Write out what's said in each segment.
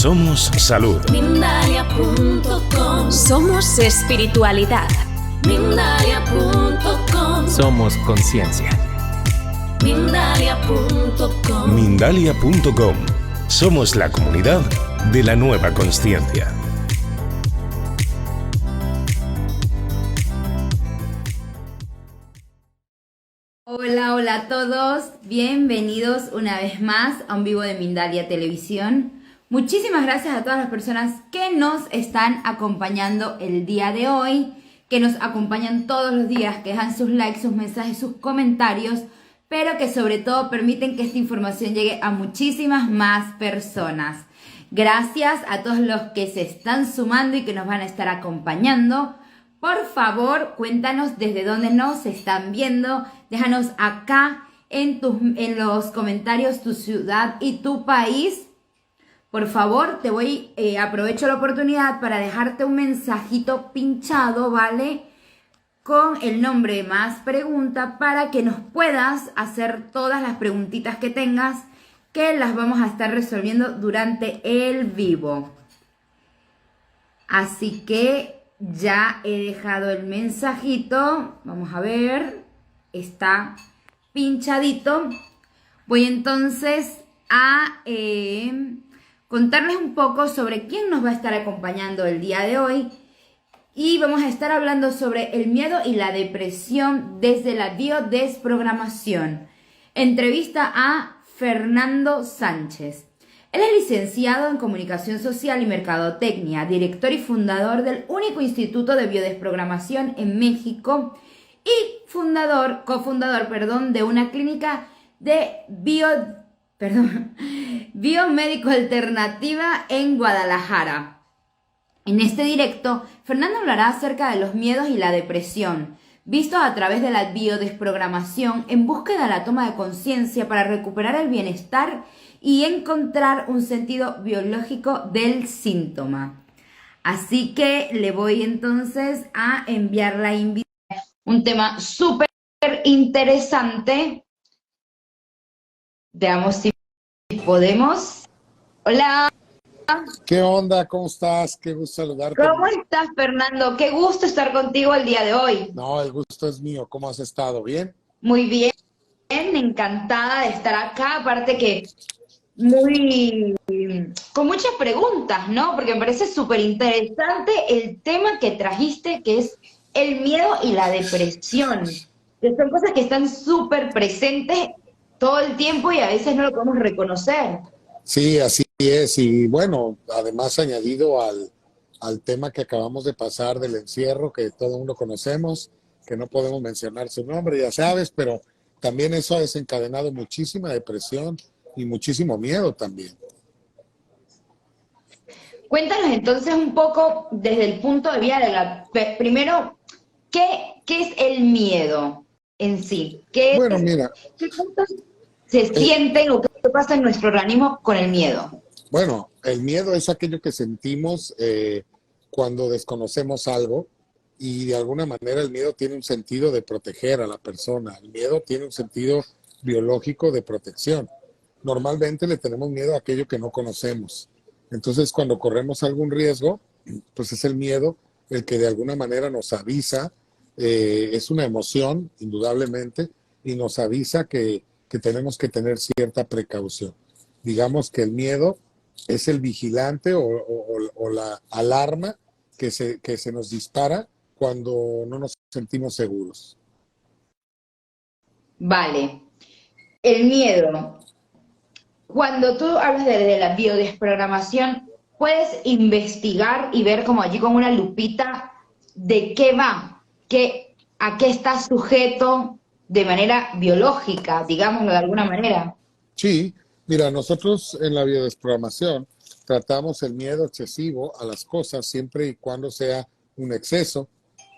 Somos salud. Mindalia.com. Somos espiritualidad. Mindalia.com. Somos conciencia. Mindalia.com. Mindalia.com. Somos la comunidad de la nueva consciencia. Hola, hola a todos. Bienvenidos una vez más a un vivo de Mindalia Televisión. Muchísimas gracias a todas las personas que nos están acompañando el día de hoy, que nos acompañan todos los días, que dejan sus likes, sus mensajes, sus comentarios, pero que sobre todo permiten que esta información llegue a muchísimas más personas. Gracias a todos los que se están sumando y que nos van a estar acompañando. Por favor, cuéntanos desde dónde nos están viendo. Déjanos acá en los comentarios tu ciudad y tu país. Por favor, aprovecho la oportunidad para dejarte un mensajito pinchado, ¿vale? Con el nombre más pregunta para que nos puedas hacer todas las preguntitas que tengas, que las vamos a estar resolviendo durante el vivo. Así que ya he dejado el mensajito. Vamos a ver. Está pinchadito. Voy entonces a contarles un poco sobre quién nos va a estar acompañando el día de hoy. Y vamos a estar hablando sobre el miedo y la depresión desde la biodesprogramación. Entrevista a Fernando Sánchez. Él es licenciado en Comunicación Social y Mercadotecnia, director y fundador del único Instituto de Biodesprogramación en México y cofundador de una clínica de biomédico alternativa en Guadalajara. En este directo, Fernando hablará acerca de los miedos y la depresión, vistos a través de la biodesprogramación en búsqueda de la toma de conciencia para recuperar el bienestar y encontrar un sentido biológico del síntoma. Así que le voy entonces a enviar la invitación. Un tema súper interesante. Veamos si podemos. Hola. ¿Qué onda? ¿Cómo estás? Qué gusto saludarte. ¿Cómo estás, Fernando? Qué gusto estar contigo el día de hoy. No, el gusto es mío. ¿Cómo has estado? ¿Bien? Muy bien, encantada de estar acá. Aparte que con muchas preguntas, ¿no? Porque me parece súper interesante el tema que trajiste, que es el miedo y la depresión. Que son cosas que están súper presentes todo el tiempo y a veces no lo podemos reconocer. Sí, así es. Y bueno, además añadido al tema que acabamos de pasar del encierro, que todo el mundo conocemos, que no podemos mencionar su nombre, ya sabes, pero también eso ha desencadenado muchísima depresión y muchísimo miedo también. Cuéntanos entonces un poco desde el punto de vista primero, ¿qué es el miedo en sí? ¿Qué puntos se sienten o qué pasa en nuestro organismo con el miedo? Bueno, el miedo es aquello que sentimos cuando desconocemos algo y de alguna manera el miedo tiene un sentido de proteger a la persona. El miedo tiene un sentido biológico de protección. Normalmente le tenemos miedo a aquello que no conocemos. Entonces, cuando corremos algún riesgo, pues es el miedo el que de alguna manera nos avisa, es una emoción, indudablemente, y nos avisa que tenemos que tener cierta precaución. Digamos que el miedo es el vigilante o la alarma que se nos dispara cuando no nos sentimos seguros. Vale. El miedo. Cuando tú hablas de la biodesprogramación, puedes investigar y ver como allí con una lupita de qué va, a qué está sujeto de manera biológica, digámoslo de alguna manera. Sí, mira, nosotros en la biodesprogramación tratamos el miedo excesivo a las cosas siempre y cuando sea un exceso,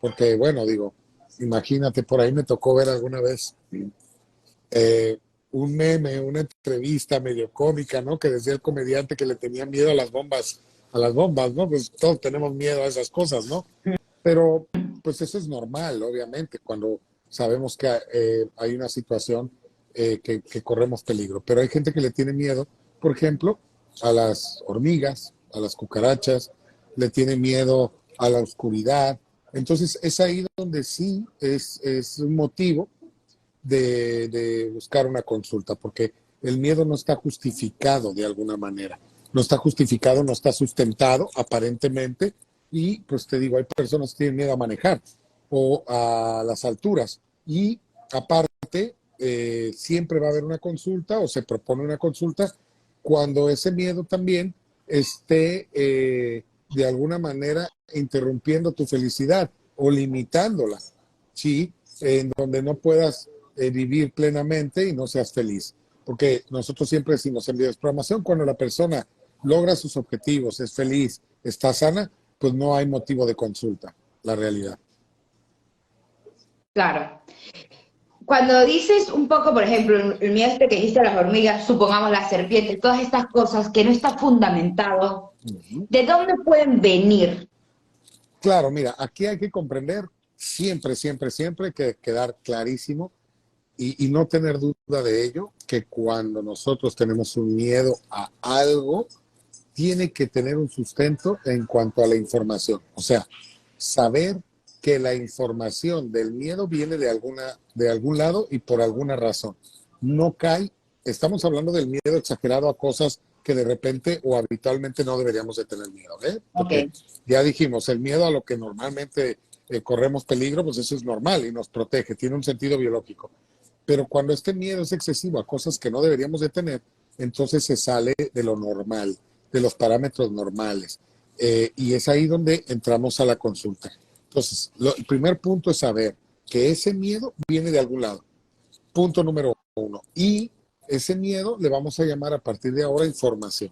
porque bueno, digo, imagínate, por ahí me tocó ver alguna vez un meme, una entrevista medio cómica, ¿no? Que decía el comediante que le tenía miedo a las bombas, ¿no? Pues todos tenemos miedo a esas cosas, ¿no? Pero pues eso es normal, obviamente, cuando sabemos que hay una situación que corremos peligro. Pero hay gente que le tiene miedo, por ejemplo, a las hormigas, a las cucarachas, le tiene miedo a la oscuridad. Entonces es ahí donde sí es un motivo de buscar una consulta, porque el miedo no está justificado de alguna manera. No está justificado, no está sustentado aparentemente, y pues te digo, hay personas que tienen miedo a manejar o a las alturas, y aparte siempre va a haber una consulta o se propone una consulta cuando ese miedo también esté de alguna manera interrumpiendo tu felicidad o limitándola, ¿sí? En donde no puedas vivir plenamente y no seas feliz. Porque nosotros siempre decimos en biodesprogramación, cuando la persona logra sus objetivos, es feliz, está sana, pues no hay motivo de consulta, la realidad. Claro. Cuando dices un poco, por ejemplo, el miedo este que dijiste a las hormigas, supongamos las serpientes, todas estas cosas que no está fundamentado, ¿de dónde pueden venir? Claro, mira, aquí hay que comprender siempre, siempre, siempre que quedar clarísimo y no tener duda de ello, que cuando nosotros tenemos un miedo a algo, tiene que tener un sustento en cuanto a la información. O sea, saber que la información del miedo viene de algún lado y por alguna razón. No cae, estamos hablando del miedo exagerado a cosas que de repente o habitualmente no deberíamos de tener miedo, ¿eh? Porque ya dijimos, el miedo a lo que normalmente corremos peligro, pues eso es normal y nos protege, tiene un sentido biológico. Pero cuando este miedo es excesivo a cosas que no deberíamos de tener, entonces se sale de lo normal, de los parámetros normales. Y es ahí donde entramos a la consulta. Entonces, el primer punto es saber que ese miedo viene de algún lado. Punto número 1. Y ese miedo le vamos a llamar a partir de ahora información.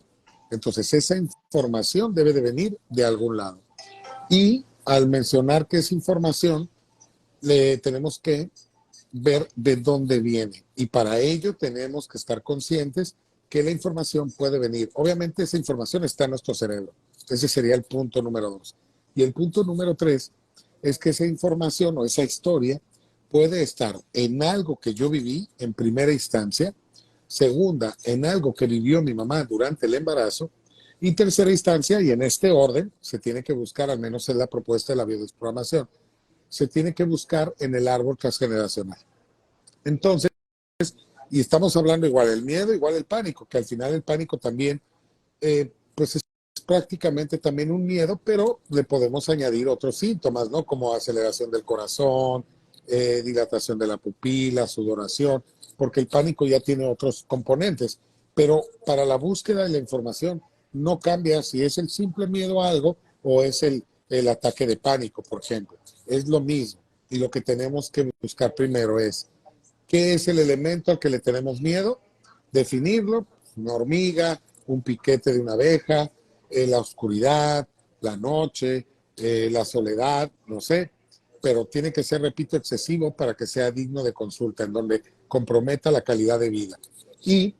Entonces, esa información debe de venir de algún lado. Y al mencionar que es información, le tenemos que ver de dónde viene. Y para ello tenemos que estar conscientes que la información puede venir. Obviamente esa información está en nuestro cerebro. Ese sería el punto número 2. Y el punto número 3 es que esa información o esa historia puede estar en algo que yo viví en primera instancia, segunda, en algo que vivió mi mamá durante el embarazo, y tercera instancia, y en este orden, se tiene que buscar, al menos en la propuesta de la biodesprogramación, se tiene que buscar en el árbol transgeneracional. Entonces, y estamos hablando igual del miedo, igual del pánico, que al final el pánico también, pues es prácticamente también un miedo, pero le podemos añadir otros síntomas, ¿no? Como aceleración del corazón, dilatación de la pupila, sudoración, porque el pánico ya tiene otros componentes. Pero para la búsqueda de la información no cambia si es el simple miedo a algo o es el ataque de pánico, por ejemplo. Es lo mismo. Y lo que tenemos que buscar primero es, ¿qué es el elemento al que le tenemos miedo? Definirlo, una hormiga, un piquete de una abeja, la oscuridad, la noche, la soledad, no sé, pero tiene que ser, repito, excesivo para que sea digno de consulta, en donde comprometa la calidad de vida. Y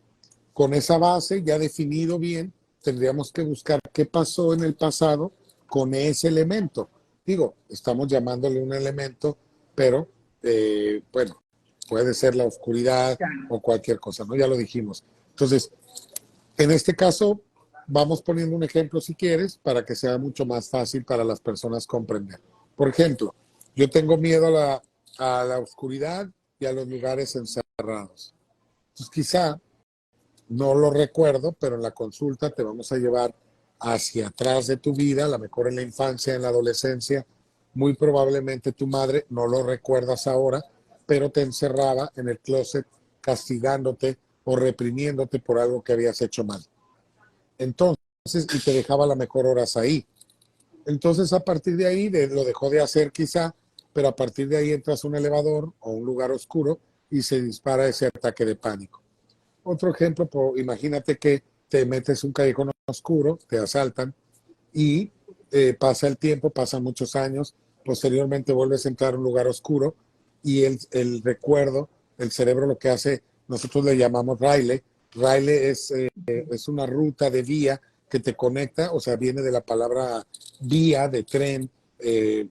con esa base ya definido bien, tendríamos que buscar qué pasó en el pasado con ese elemento. Digo, estamos llamándole un elemento, pero bueno, puede ser la oscuridad o cualquier cosa, ¿no? Ya lo dijimos. Entonces, en este caso, vamos poniendo un ejemplo si quieres, para que sea mucho más fácil para las personas comprender. Por ejemplo, yo tengo miedo a la oscuridad y a los lugares encerrados. Entonces, quizá no lo recuerdo, pero en la consulta te vamos a llevar hacia atrás de tu vida, a lo mejor en la infancia, en la adolescencia. Muy probablemente tu madre, no lo recuerdas ahora, pero te encerraba en el closet castigándote o reprimiéndote por algo que habías hecho mal. Entonces, y te dejaba la mejor horas ahí. Entonces, a partir de ahí, lo dejó de hacer quizá, pero a partir de ahí entras a un elevador o un lugar oscuro y se dispara ese ataque de pánico. Otro ejemplo, imagínate que te metes un callejón oscuro, te asaltan y pasa el tiempo, pasan muchos años, posteriormente vuelves a entrar a un lugar oscuro y el recuerdo, el cerebro lo que hace, nosotros le llamamos raile. Raile es una ruta de vía que te conecta, o sea, viene de la palabra vía, de tren, en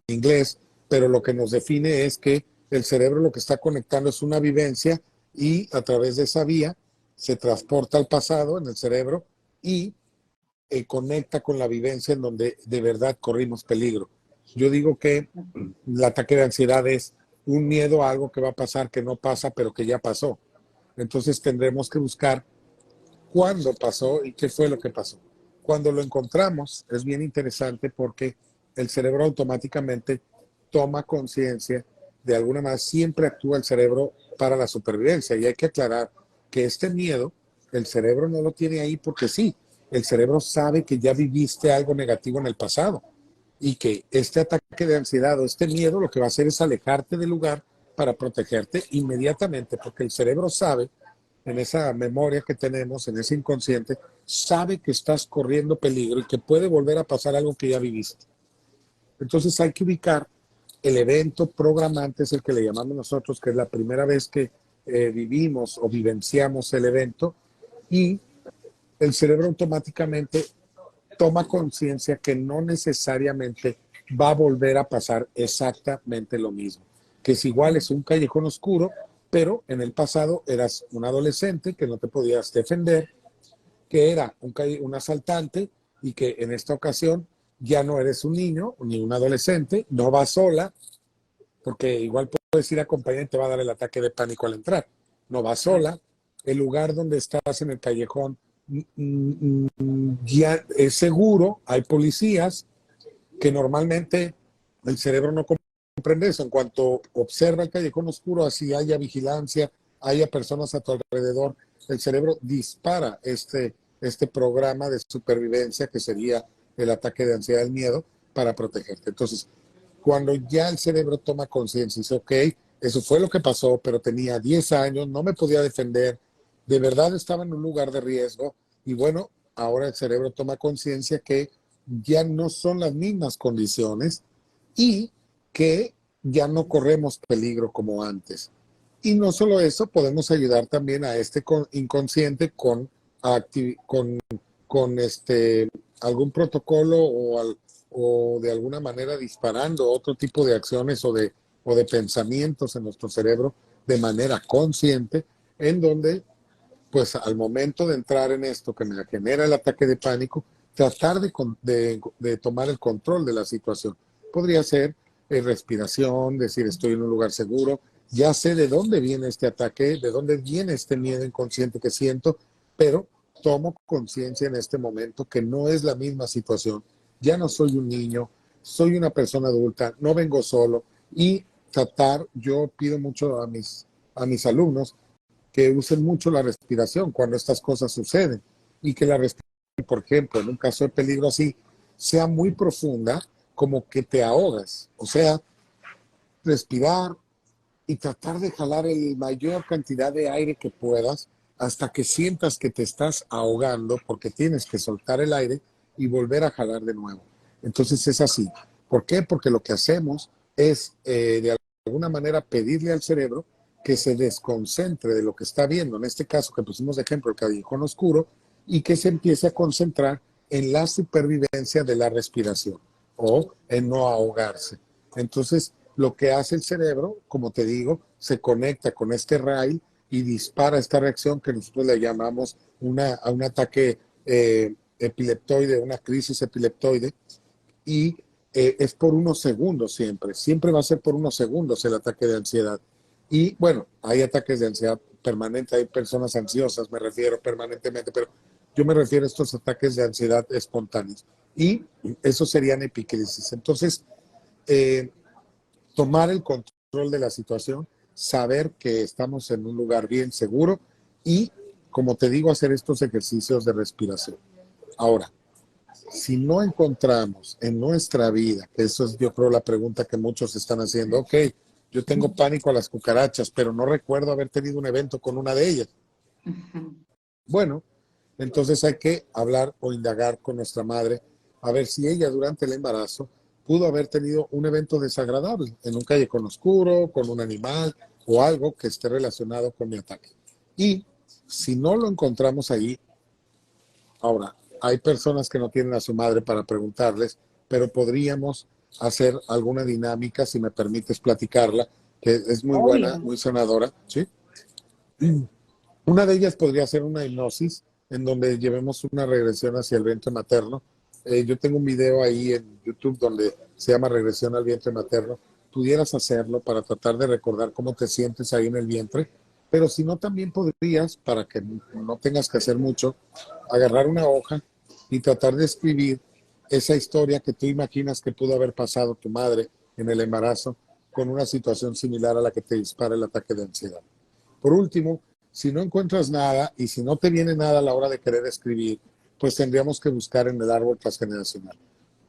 inglés, pero lo que nos define es que el cerebro lo que está conectando es una vivencia y a través de esa vía se transporta al pasado en el cerebro y conecta con la vivencia en donde de verdad corrimos peligro. Yo digo que el ataque de ansiedad es un miedo a algo que va a pasar, que no pasa, pero que ya pasó. Entonces tendremos que buscar cuándo pasó y qué fue lo que pasó. Cuando lo encontramos es bien interesante porque el cerebro automáticamente toma conciencia, de alguna manera siempre actúa el cerebro para la supervivencia, y hay que aclarar que este miedo el cerebro no lo tiene ahí porque sí, el cerebro sabe que ya viviste algo negativo en el pasado y que este ataque de ansiedad o este miedo lo que va a hacer es alejarte del lugar para protegerte inmediatamente, porque el cerebro sabe, en esa memoria que tenemos, en ese inconsciente, sabe que estás corriendo peligro y que puede volver a pasar algo que ya viviste. Entonces hay que ubicar el evento programante, es el que le llamamos nosotros, que es la primera vez que vivimos o vivenciamos el evento, y el cerebro automáticamente toma conciencia que no necesariamente va a volver a pasar exactamente lo mismo, que es igual, es un callejón oscuro, pero en el pasado eras un adolescente que no te podías defender, que era un asaltante, y que en esta ocasión ya no eres un niño ni un adolescente, no vas sola, porque igual puedes ir acompañada y te va a dar el ataque de pánico al entrar. No vas sola, el lugar donde estás en el callejón ya es seguro, hay policías que normalmente el cerebro no comprende eso. En cuanto observa el callejón oscuro, así haya vigilancia, haya personas a tu alrededor, el cerebro dispara este programa de supervivencia que sería el ataque de ansiedad del miedo para protegerte. Entonces, cuando ya el cerebro toma conciencia y dice, ok, eso fue lo que pasó, pero tenía 10 años, no me podía defender, de verdad estaba en un lugar de riesgo, y bueno, ahora el cerebro toma conciencia que ya no son las mismas condiciones y que ya no corremos peligro como antes. Y no solo eso, podemos ayudar también a este inconsciente con algún protocolo o de alguna manera disparando otro tipo de acciones o de pensamientos en nuestro cerebro de manera consciente, en donde pues al momento de entrar en esto que me genera el ataque de pánico, tratar de tomar el control de la situación. Podría ser respiración, decir estoy en un lugar seguro, ya sé de dónde viene este ataque, de dónde viene este miedo inconsciente que siento, pero tomo conciencia en este momento que no es la misma situación. Ya no soy un niño, soy una persona adulta, no vengo solo, y yo pido mucho a mis alumnos que usen mucho la respiración cuando estas cosas suceden, y que la respiración, por ejemplo, en un caso de peligro así, sea muy profunda, como que te ahogas. O sea, respirar y tratar de jalar la mayor cantidad de aire que puedas hasta que sientas que te estás ahogando, porque tienes que soltar el aire y volver a jalar de nuevo. Entonces es así. ¿Por qué? Porque lo que hacemos es de alguna manera pedirle al cerebro que se desconcentre de lo que está viendo, en este caso que pusimos de ejemplo el callejón oscuro, y que se empiece a concentrar en la supervivencia de la respiración o en no ahogarse. Entonces, lo que hace el cerebro, como te digo, se conecta con este rail y dispara esta reacción que nosotros le llamamos a un ataque epileptoide, una crisis epileptoide, y es por unos segundos siempre va a ser por unos segundos el ataque de ansiedad. Y bueno, hay ataques de ansiedad permanente, hay personas ansiosas, me refiero permanentemente, pero yo me refiero a estos ataques de ansiedad espontáneos. Y esos serían epicrisis. Entonces, tomar el control de la situación, saber que estamos en un lugar bien seguro y, como te digo, hacer estos ejercicios de respiración. Ahora, si no encontramos en nuestra vida, que eso es yo creo la pregunta que muchos están haciendo, ok, yo tengo pánico a las cucarachas, pero no recuerdo haber tenido un evento con una de ellas. Bueno, entonces hay que hablar o indagar con nuestra madre a ver si ella durante el embarazo pudo haber tenido un evento desagradable en un callejón oscuro, con un animal o algo que esté relacionado con mi ataque. Y si no lo encontramos ahí, ahora, hay personas que no tienen a su madre para preguntarles, pero podríamos hacer alguna dinámica, si me permites platicarla, que es muy buena, muy sanadora, ¿sí? Una de ellas podría ser una hipnosis en donde llevemos una regresión hacia el vientre materno. Yo tengo un video ahí en YouTube donde se llama Regresión al vientre materno. Pudieras hacerlo para tratar de recordar cómo te sientes ahí en el vientre, pero si no, también podrías, para que no tengas que hacer mucho, agarrar una hoja y tratar de escribir esa historia que tú imaginas que pudo haber pasado tu madre en el embarazo con una situación similar a la que te dispara el ataque de ansiedad. Por último, si no encuentras nada y si no te viene nada a la hora de querer escribir, pues tendríamos que buscar en el árbol transgeneracional.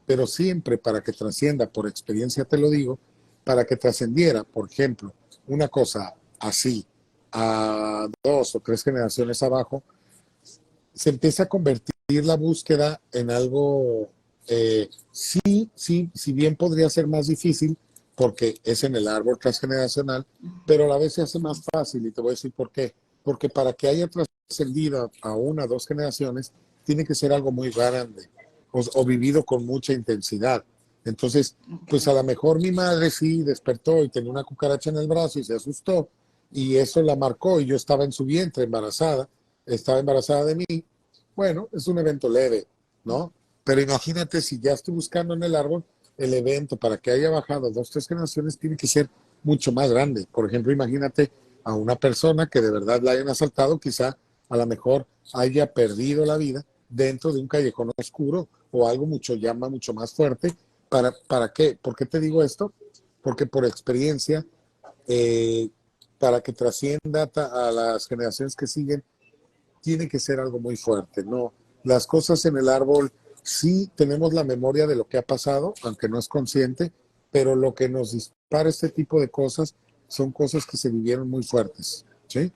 Pero siempre para que trascienda, por experiencia te lo digo, para que trascendiera, por ejemplo, una cosa así a 2 o 3 generaciones abajo, se empieza a convertir la búsqueda en algo, si bien podría ser más difícil, porque es en el árbol transgeneracional, pero a la vez se hace más fácil, y te voy a decir por qué. Porque para que haya trascendido a 1 o 2 generaciones, tiene que ser algo muy grande o vivido con mucha intensidad. Entonces, pues a lo mejor mi madre sí despertó y tenía una cucaracha en el brazo y se asustó, y eso la marcó, y yo estaba en su vientre estaba embarazada de mí. Bueno, es un evento leve, ¿no? Pero imagínate, si ya estoy buscando en el árbol, el evento para que haya bajado 2 o 3 generaciones tiene que ser mucho más grande. Por ejemplo, imagínate a una persona que de verdad la hayan asaltado, quizá a lo mejor haya perdido la vida dentro de un callejón oscuro o algo mucho más fuerte. ¿Para qué? ¿Por qué te digo esto? Porque por experiencia, para que trascienda a las generaciones que siguen, tiene que ser algo muy fuerte, ¿no? Las cosas en el árbol, sí tenemos la memoria de lo que ha pasado, aunque no es consciente, pero lo que nos dispara este tipo de cosas son cosas que se vivieron muy fuertes, ¿sí?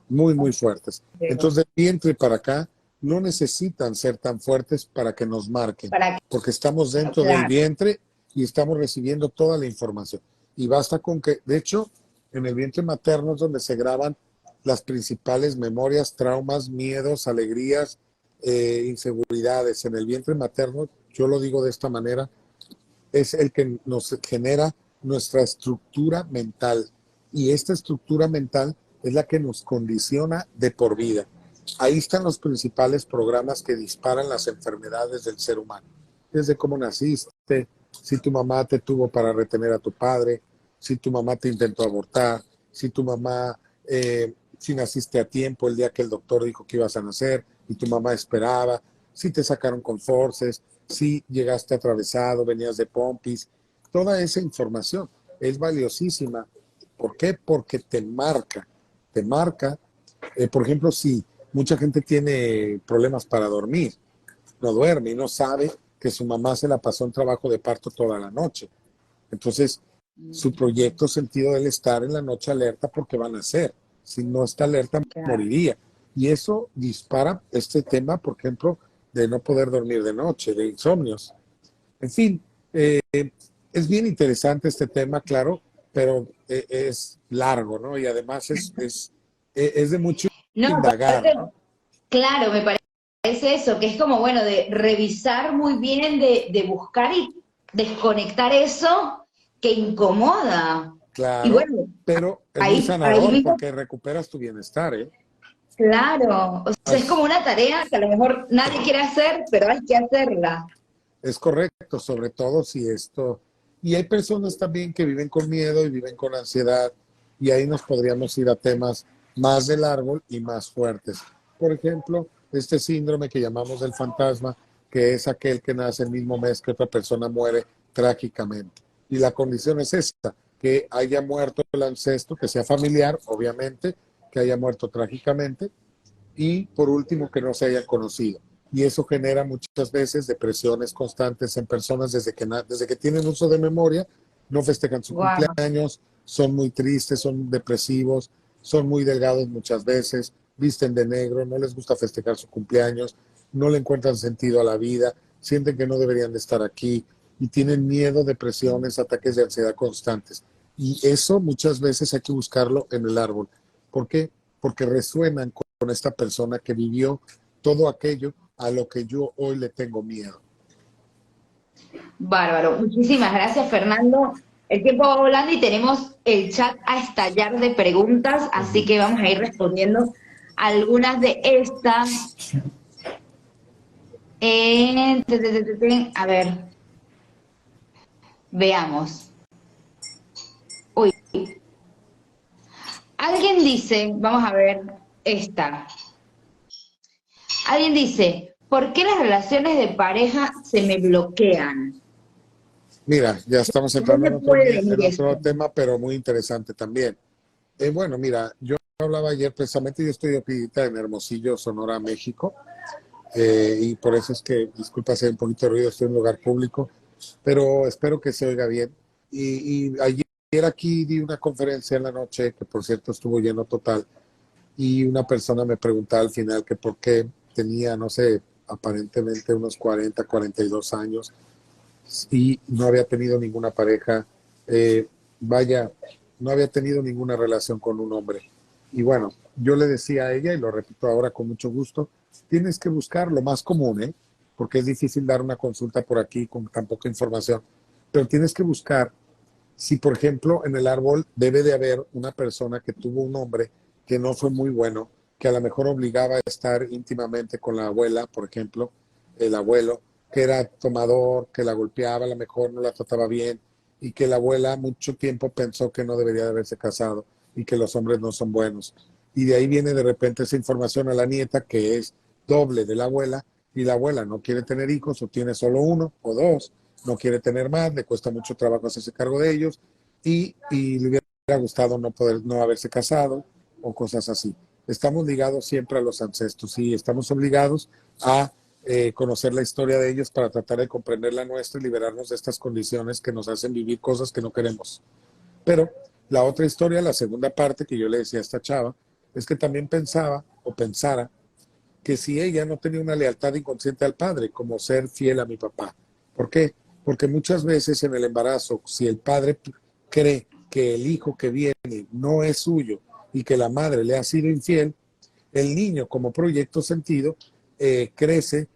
Muy, muy fuertes. Entonces, de vientre para acá, no necesitan ser tan fuertes para que nos marquen, porque estamos dentro del vientre y estamos recibiendo toda la información. Y basta con que, de hecho, en el vientre materno es donde se graban las principales memorias, traumas, miedos, alegrías, inseguridades. En el vientre materno, yo lo digo de esta manera, es el que nos genera nuestra estructura mental. Y esta estructura mental es la que nos condiciona de por vida. Ahí están los principales programas que disparan las enfermedades del ser humano. Desde cómo naciste, si tu mamá te tuvo para retener a tu padre, si tu mamá te intentó abortar, si tu mamá, si naciste a tiempo el día que el doctor dijo que ibas a nacer y tu mamá esperaba, si te sacaron con forces, si llegaste atravesado, venías de pompis. Toda esa información es valiosísima. ¿Por qué? Porque te marca. Te marca, por ejemplo, si mucha gente tiene problemas para dormir, no duerme y no sabe que su mamá se la pasó en trabajo de parto toda la noche. Entonces, su proyecto sentido del estar en la noche alerta porque van a nacer. Si no está alerta, moriría. Y eso dispara este tema, por ejemplo, de no poder dormir de noche, de insomnios. En fin, es bien interesante este tema, claro, pero es largo, ¿no? Y además es de mucho indagar, ¿no? Claro, me parece eso, que es como, bueno, de revisar muy bien, de buscar y desconectar eso que incomoda. Claro, Y bueno, pero es muy ahí sanador mismo, porque recuperas tu bienestar, ¿eh? claro, o sea, es como una tarea que a lo mejor nadie quiere hacer, pero hay que hacerla. Es correcto, sobre todo si esto... Y hay personas también que viven con miedo y viven con ansiedad, y ahí nos podríamos ir a temas más del árbol y más fuertes. Por ejemplo, este síndrome que llamamos del fantasma, que es aquel que nace el mismo mes que otra persona muere trágicamente. Y la condición es esta, que haya muerto el ancestro, que sea familiar, obviamente, que haya muerto trágicamente, y por último, que no se haya conocido. Y eso genera muchas veces depresiones constantes en personas desde que tienen uso de memoria, no festejan su cumpleaños, son muy tristes, son depresivos, son muy delgados muchas veces, visten de negro, no les gusta festejar su cumpleaños, no le encuentran sentido a la vida, sienten que no deberían de estar aquí y tienen miedo, depresiones, ataques de ansiedad constantes. Y eso muchas veces hay que buscarlo en el árbol. ¿Por qué? Porque resuenan con esta persona que vivió todo aquello a lo que yo hoy le tengo miedo. Bárbaro, muchísimas gracias, Fernando. El tiempo va volando y tenemos el chat a estallar de preguntas, así que vamos a ir respondiendo algunas de estas. A ver, veamos. Uy, alguien dice, vamos a ver esta. Alguien dice, ¿por qué las relaciones de pareja se me bloquean? Mira, ya estamos ¿De entrando dónde puede venir en otro esto? tema, pero muy interesante también. Bueno, mira, yo hablaba ayer precisamente, yo estoy ahorita en Hermosillo, Sonora, México, y por eso es que, disculpa si hay un poquito de ruido, estoy en un lugar público, pero espero que se oiga bien. Y ayer aquí di una conferencia en la noche, que por cierto estuvo lleno total, y una persona me preguntaba al final que por qué tenía, no sé, aparentemente unos 40, 42 años y no había tenido ninguna pareja, vaya, no había tenido ninguna relación con un hombre. Y bueno, yo le decía a ella, y lo repito ahora con mucho gusto, tienes que buscar lo más común, ¿eh? Porque es difícil dar una consulta por aquí con tan poca información, pero tienes que buscar si, por ejemplo, en el árbol debe de haber una persona que tuvo un hombre que no fue muy bueno, que a lo mejor obligaba a estar íntimamente con la abuela, por ejemplo, el abuelo, que era tomador, que la golpeaba, a lo mejor no la trataba bien, y que la abuela mucho tiempo pensó que no debería de haberse casado y que los hombres no son buenos. Y de ahí viene de repente esa información a la nieta que es doble de la abuela, y la abuela no quiere tener hijos o tiene solo uno o dos, no quiere tener más, le cuesta mucho trabajo hacerse cargo de ellos y le hubiera gustado no poder no haberse casado o cosas así. Estamos ligados siempre a los ancestros y estamos obligados a conocer la historia de ellos para tratar de comprender la nuestra y liberarnos de estas condiciones que nos hacen vivir cosas que no queremos. Pero la otra historia, la segunda parte que yo le decía a esta chava, es que también pensaba o pensara que si ella no tenía una lealtad inconsciente al padre, como ser fiel a mi papá. ¿Por qué? Porque muchas veces en el embarazo, si el padre cree que el hijo que viene no es suyo y que la madre le ha sido infiel, el niño como proyecto sentido crece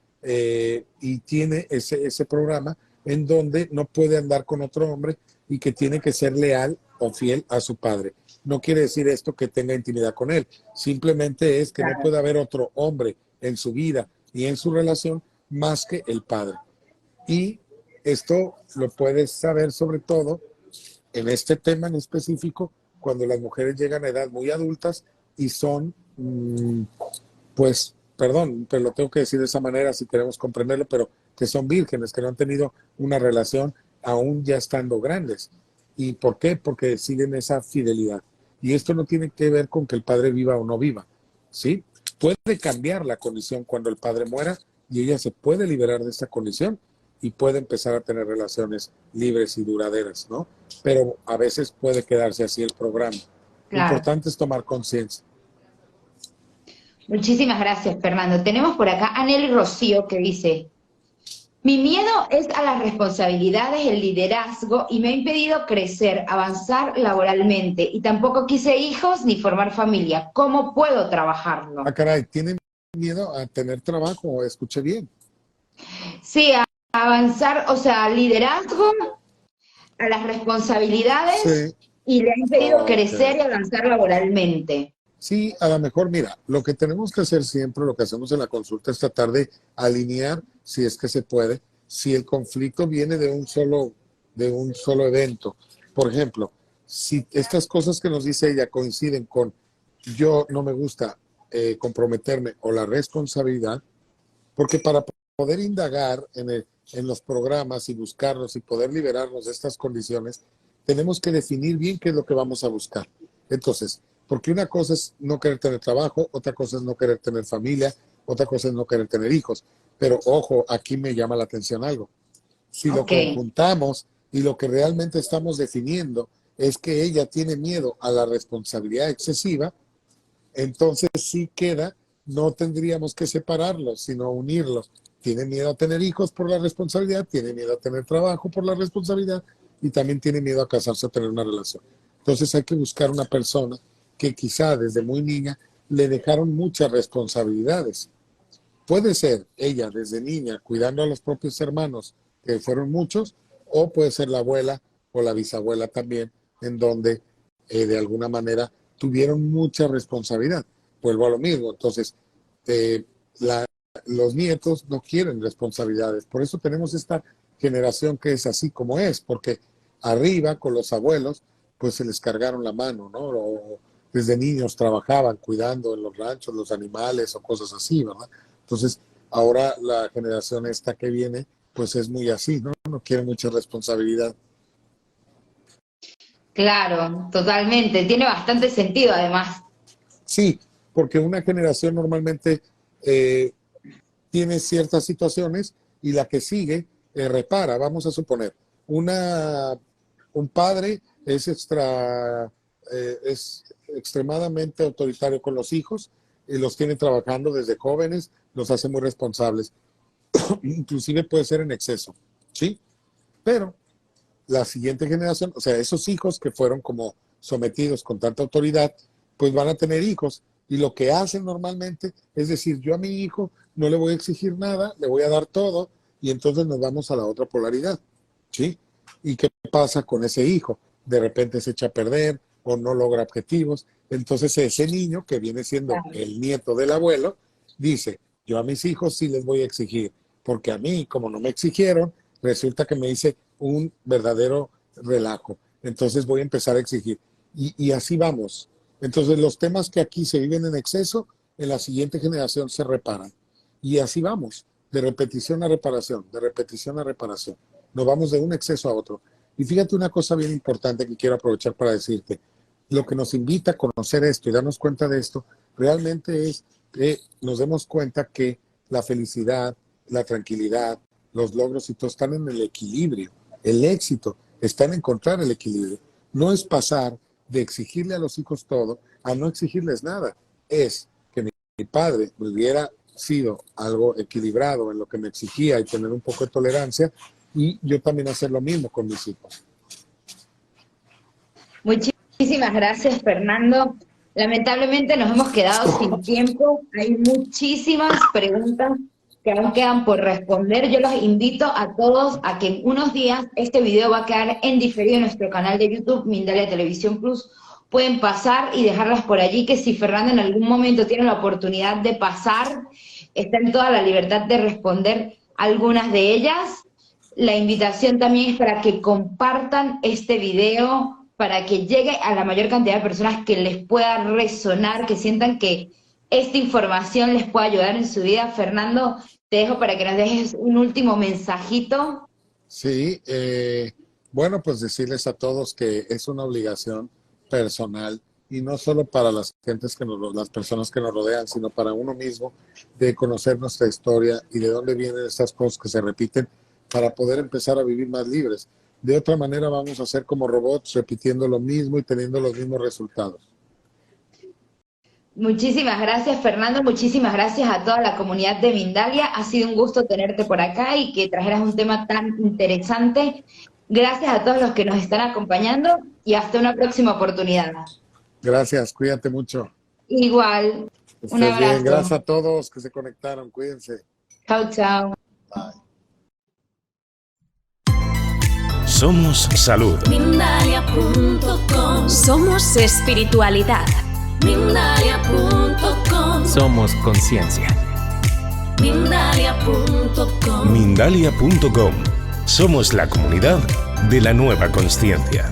y tiene ese programa en donde no puede andar con otro hombre y que tiene que ser leal o fiel a su padre. No quiere decir esto que tenga intimidad con él, simplemente es que no puede haber otro hombre en su vida y en su relación más que el padre. Y esto lo puedes saber sobre todo en este tema en específico cuando las mujeres llegan a edad muy adultas y son, pues, perdón, pero lo tengo que decir de esa manera si queremos comprenderlo, pero que son vírgenes, que no han tenido una relación aún ya estando grandes. ¿Y por qué? Porque siguen esa fidelidad. Y esto no tiene que ver con que el padre viva o no viva, ¿sí? Puede cambiar la condición cuando el padre muera y ella se puede liberar de esa condición y puede empezar a tener relaciones libres y duraderas, ¿no? Pero a veces puede quedarse así el programa. Lo Claro. importante es tomar conciencia. Muchísimas gracias, Fernando. Tenemos por acá a Nelly Rocío que dice, mi miedo es a las responsabilidades, el liderazgo y me ha impedido crecer, avanzar laboralmente y tampoco quise hijos ni formar familia. ¿Cómo puedo Ah, trabajarlo? caray, ¿tienen miedo a tener trabajo? Escuché bien. Sí, a avanzar, o sea, liderazgo, a las responsabilidades Sí, y le ha impedido ok. crecer y avanzar laboralmente. Sí, a lo mejor, mira, lo que tenemos que hacer siempre, lo que hacemos en la consulta es tratar de alinear, si es que se puede, si el conflicto viene de un solo evento. Por ejemplo, si estas cosas que nos dice ella coinciden con yo no me gusta comprometerme o la responsabilidad, porque para poder indagar en los programas y buscarlos y poder liberarnos de estas condiciones, tenemos que definir bien qué es lo que vamos a buscar. Entonces, porque una cosa es no querer tener trabajo, otra cosa es no querer tener familia, otra cosa es no querer tener hijos. Pero ojo, aquí me llama la atención algo. Si lo Ok, conjuntamos y lo que realmente estamos definiendo es que ella tiene miedo a la responsabilidad excesiva, entonces sí queda, no tendríamos que separarlos, sino unirlos. Tiene miedo a tener hijos por la responsabilidad, tiene miedo a tener trabajo por la responsabilidad y también tiene miedo a casarse o tener una relación. Entonces hay que buscar una persona que quizá desde muy niña le dejaron muchas responsabilidades. Puede ser ella desde niña cuidando a los propios hermanos, que fueron muchos, o puede ser la abuela o la bisabuela también, en donde de alguna manera tuvieron mucha responsabilidad. vuelvo a lo mismo. Entonces, los nietos no quieren responsabilidades. Por eso tenemos esta generación que es así como es, porque arriba con los abuelos, pues se les cargaron la mano, ¿no? O desde niños trabajaban cuidando en los ranchos los animales o cosas así, ¿verdad? Entonces, ahora la generación esta que viene, pues es muy así, ¿no? No quiere mucha responsabilidad. Claro, totalmente. Tiene bastante sentido, además. Sí, porque una generación normalmente tiene ciertas situaciones y la que sigue repara. Vamos a suponer, un padre es extremadamente autoritario con los hijos y los tiene trabajando desde jóvenes, los hace muy responsables. Inclusive puede ser en exceso, ¿sí? Pero la siguiente generación, o sea, esos hijos que fueron como sometidos con tanta autoridad, pues van a tener hijos. Y lo que hacen normalmente es decir, yo a mi hijo no le voy a exigir nada, le voy a dar todo, y entonces nos vamos a la otra polaridad, ¿sí? ¿Y qué pasa con ese hijo? De repente se echa a perder o no logra objetivos. Entonces ese niño, que viene siendo el nieto del abuelo, dice, yo a mis hijos sí les voy a exigir, porque a mí, como no me exigieron, resulta que me hice un verdadero relajo. Entonces voy a empezar a exigir. Y así vamos. Entonces los temas que aquí se viven en exceso, en la siguiente generación se reparan. Y así vamos, de repetición a reparación, de repetición a reparación. Nos vamos de un exceso a otro. Y fíjate una cosa bien importante que quiero aprovechar para decirte. Lo que nos invita a conocer esto y darnos cuenta de esto, realmente es que nos demos cuenta que la felicidad, la tranquilidad, los logros y todo están en el equilibrio. El éxito está en encontrar el equilibrio. No es pasar de exigirle a los hijos todo a no exigirles nada. Es que mi padre hubiera sido algo equilibrado en lo que me exigía y tener un poco de tolerancia, y yo también hacer lo mismo con mis hijos. Muchísimas gracias, Fernando. Lamentablemente nos hemos quedado sin tiempo. Hay muchísimas preguntas que aún quedan por responder. Yo los invito a todos a que en unos días este video va a quedar en diferido en nuestro canal de YouTube, Mindalia Televisión Plus. Pueden pasar y dejarlas por allí, que si Fernando en algún momento tiene la oportunidad de pasar, está en toda la libertad de responder algunas de ellas. La invitación también es para que compartan este video, para que llegue a la mayor cantidad de personas que les pueda resonar, que sientan que esta información les puede ayudar en su vida. Fernando, te dejo para que nos dejes un último mensajito. Sí, bueno, pues decirles a todos que es una obligación personal, y no solo para las personas que nos rodean, sino para uno mismo, de conocer nuestra historia y de dónde vienen estas cosas que se repiten, para poder empezar a vivir más libres. De otra manera vamos a ser como robots, repitiendo lo mismo y teniendo los mismos resultados. Muchísimas gracias, Fernando. Muchísimas gracias a toda la comunidad de Mindalia. Ha sido un gusto tenerte por acá y que trajeras un tema tan interesante. Gracias a todos los que nos están acompañando y hasta una próxima oportunidad. Gracias, cuídate mucho. Igual, un abrazo. Bien. Gracias a todos que se conectaron, cuídense. Chao, chao. Bye. Somos salud. Mindalia.com. Somos espiritualidad. Mindalia.com. Somos conciencia. Mindalia.com. Mindalia.com. Somos la comunidad de la nueva consciencia.